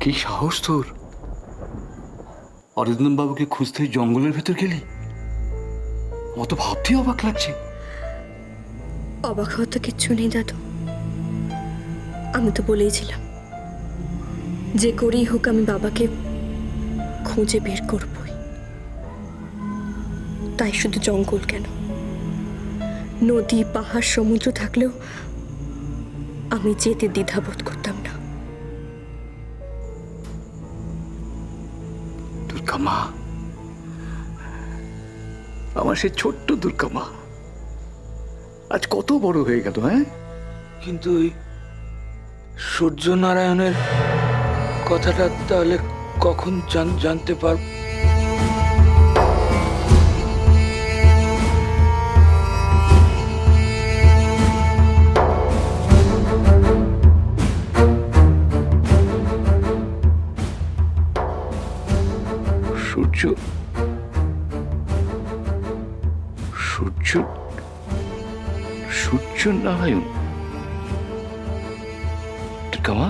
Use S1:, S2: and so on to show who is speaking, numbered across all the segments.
S1: কি সাহস তোর! অরিন্দম বাবুকে খুঁজতে জঙ্গলের ভেতর গেলি? অত ভাবতেই অবাক লাগছে।
S2: অবাক হওয়ার তো কিচ্ছু নেই দাদু। আমি তো বলেইছিলাম যে করেই হোক আমি বাবাকে খুঁজে বের করবই। তাই শুধু জঙ্গল কেন, নদী পাহাড় সমুদ্র থাকলেও আমি যেতে দ্বিধাবোধ করতাম না।
S1: দুর্গা মা, আমার সে ছোট্ট দুর্গা মা আজ কত বড় হয়ে গেল। হ্যাঁ,
S3: কিন্তু ওই সূর্যনারায়ণের কথাটা তাহলে কখন জানতে পারব?
S1: সূর্য সূর্য সূর্যনারায়ণ? দুর্গা মা,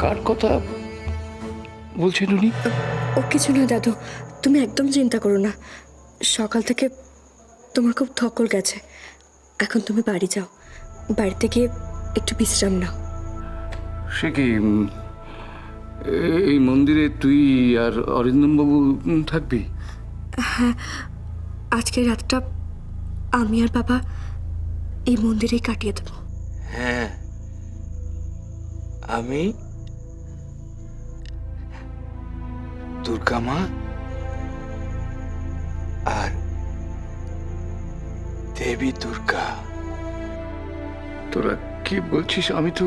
S1: কার কথা বলছেন উনি?
S2: ও কিছু নয় দাদু, তুমি একদম চিন্তা করো না। সকাল থেকে তোমার খুব ধকল গেছে, এখন তুমি বাড়ি যাও, বাড়িতে গিয়ে একটু বিশ্রাম নাও।
S1: সে কি, এই মন্দিরে তুই আর অরিন্দম বাবু থাকবি?
S2: আজকের রাতটা আমি আর বাবা এই মন্দিরেই কাটিয়ে দেব।
S3: হ্যাঁ, আমি, দুর্গা মা আর দেবী দুর্গা।
S1: তোরা কি বলছিস? আমি তো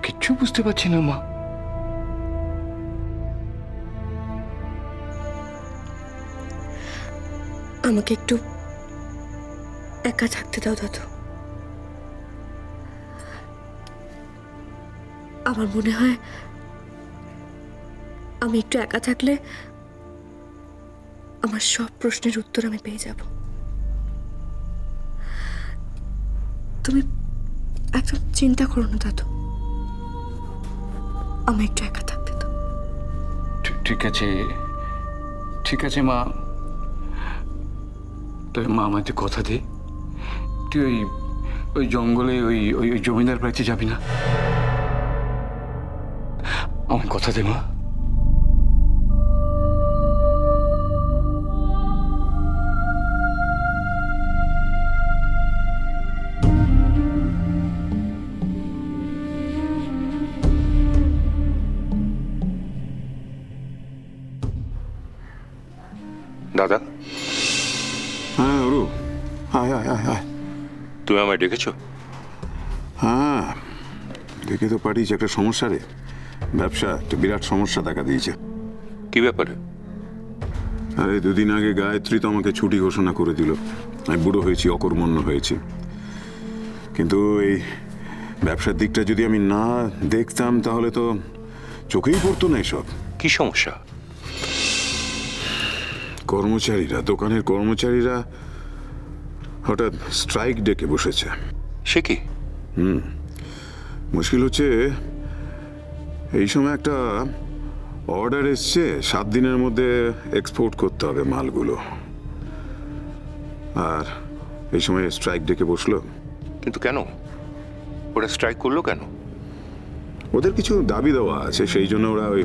S1: কিচ্ছু বুঝতে পারছি না মা।
S2: আমাকে একটু একা থাকতে দাও দাদু। আমার মনে হয় আমি একটু একা থাকলে আমার সব প্রশ্নের উত্তর আমি পেয়ে যাব। তুমি একদম চিন্তা করো না দাদু, আমি একটু একা থাকতে দাও।
S1: ঠিক আছে, ঠিক আছে মা। তবে মা, আমায় তুই কথা দে, তুই ওই জঙ্গলে ওই ওই ওই জমিদার বাড়িতে যাবি না? আমায় কথা দে মা।
S4: দাদা,
S5: হ্যাঁ অরু, আয় আয় আয় আয়।
S4: তুমি আমায় ডেকেছো?
S5: হ্যাঁ, দেখে তো পারিস একটা সমস্যা রে। ব্যবসা একটা বিরাট সমস্যা দেখা দিয়েছে।
S4: কি ব্যাপারে?
S5: আরে দুদিন আগে গায়ত্রী তো আমাকে ছুটি ঘোষণা করে দিল। আমি বুড়ো হয়েছি, অকর্মণ্য হয়েছি। কিন্তু এই ব্যবসার দিকটা যদি আমি না দেখতাম তাহলে তো চোখেই পড়তো না এসব।
S4: কি সমস্যা?
S5: কর্মচারীরা, দোকানের কর্মচারীরা হঠাৎ স্ট্রাইক ডেকে বসেছে।
S4: সে কি?
S5: মুশকিল হচ্ছে এই সময় একটা অর্ডার এসছে, 7 দিনের মধ্যে এক্সপোর্ট করতে হবে মালগুলো, আর এই সময় স্ট্রাইক ডেকে বসলো।
S4: কিন্তু কেন? ওরা স্ট্রাইক করলো কেন?
S5: ওদের কিছু দাবি দেওয়া আছে, সেই জন্য ওরা ওই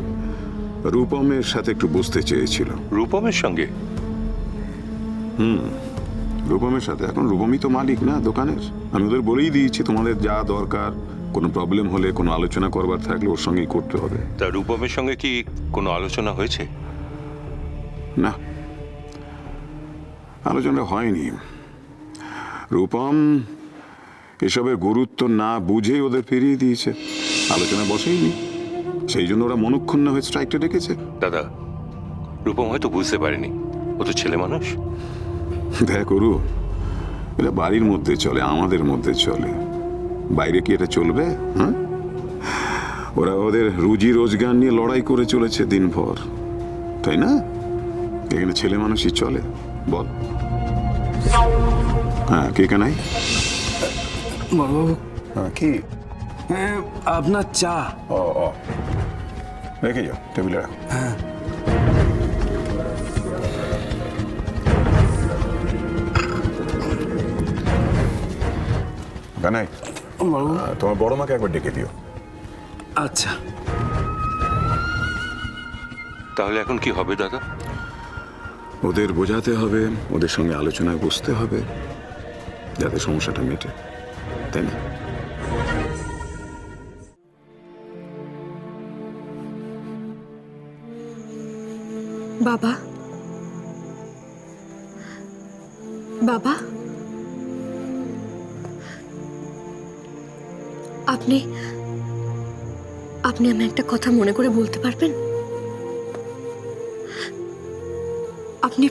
S5: রূপমের সাথে একটু বসতে চেয়েছিল।
S4: রূপমের সঙ্গে?
S5: রূপমের সাথে। এখন রূপমই তো মালিক না দোকানের। আমি ওদের বলেই দিয়েছি তোমাদের যা দরকার, কোনো প্রবলেম হলে, কোনো আলোচনা করবার থাকলে ওর সঙ্গেই করতে হবে।
S4: তা রূপমের সঙ্গে কি কোনো আলোচনা হয়েছে?
S5: না, আলোচনা হয়নি। রূপম এসবের গুরুত্ব না বুঝেই ওদের ফিরিয়ে দিয়েছে, আলোচনা বসেইনি। সেই জন্য ওরা মনক্ষুণ্ণ হয়ে স্ট্রাইকটা ডেকেছে।
S4: দাদা, রূপম হয়তো বুঝতে পারেনি, ও তো ছেলে মানুষ।
S5: দেখ অরু, এটা বাড়ির মধ্যে চলে, আমাদের মধ্যে চলে, বাইরে কি এটা চলবে? হ্যাঁ, ওরা ওদের রুজি রোজগার নিয়ে লড়াই করে চলেছে দিনভর, তাই না? এখানে ছেলে মানুষই চলে, বল? হ্যাঁ, কে কানাই?
S1: বড়বাবু,
S5: কি
S6: আপনার চা।
S5: ও ও রেখে যাও, টেবিলে রাখো।
S6: হ্যাঁ।
S5: কানাই,
S6: বাবু।
S5: তোমার বড় মাকে একবার ডেকে দিও।
S6: আচ্ছা।
S4: তাহলে এখন কি হবে দাদা?
S5: ওদের বোঝাতে হবে, ওদের সঙ্গে আলোচনায় বসতে হবে, যাতে সমস্যাটা মেটে, তাই না?
S2: বাবা, বাবা, আপনি আপনি আমি একটা কথা মনে করে বলতে পারবেন? আপনি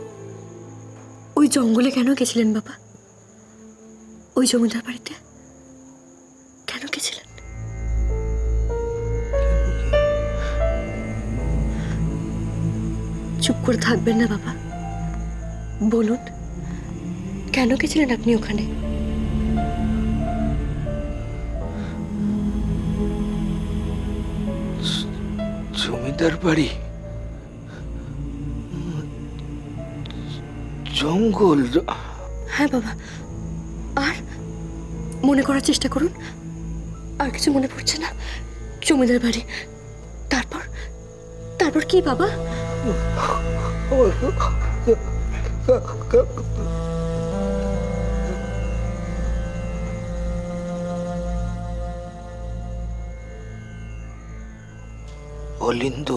S2: ওই জঙ্গলে কেন গেছিলেন বাবা? ওই জমিদার বাড়িতে কেন গেছিলেন? চুপ করে থাকবেন না বাবা, বলুন কেন গেছিলেন আপনি ওখানে?
S3: জমিদার বাড়ি, জঙ্গল।
S2: হ্যাঁ বাবা, আর মনে করার চেষ্টা করুন। আর কিছু মনে পড়ছে না? জমিদার বাড়ি, তারপর তারপর কি বাবা?
S3: অলিন্দ,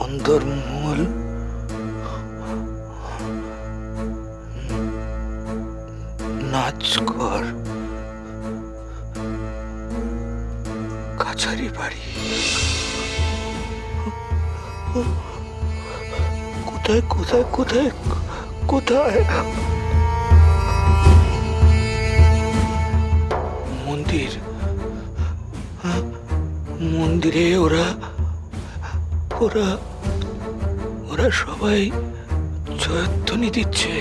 S3: অন্দরমহল, নাচঘর, কাছারি বাড়ি। কোথায় কোথায় কোথায় কোথায়? মন্দির, মন্দিরে ওরা ওরা ওরা সবাই জয়ধ্বনি দিচ্ছে।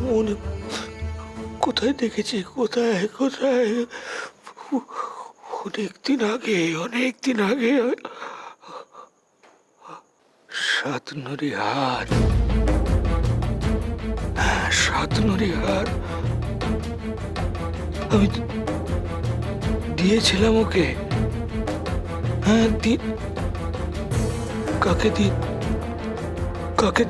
S3: মনে কোথায় দেখেছি, কোথায় কোথায়? অনেকদিন আগে, অনেকদিন আগে। সাতনরি হার, হ্যাঁ সাতনরি হার আমি দিয়েছিলাম ওকে। হ্যাঁ কাকে কাকে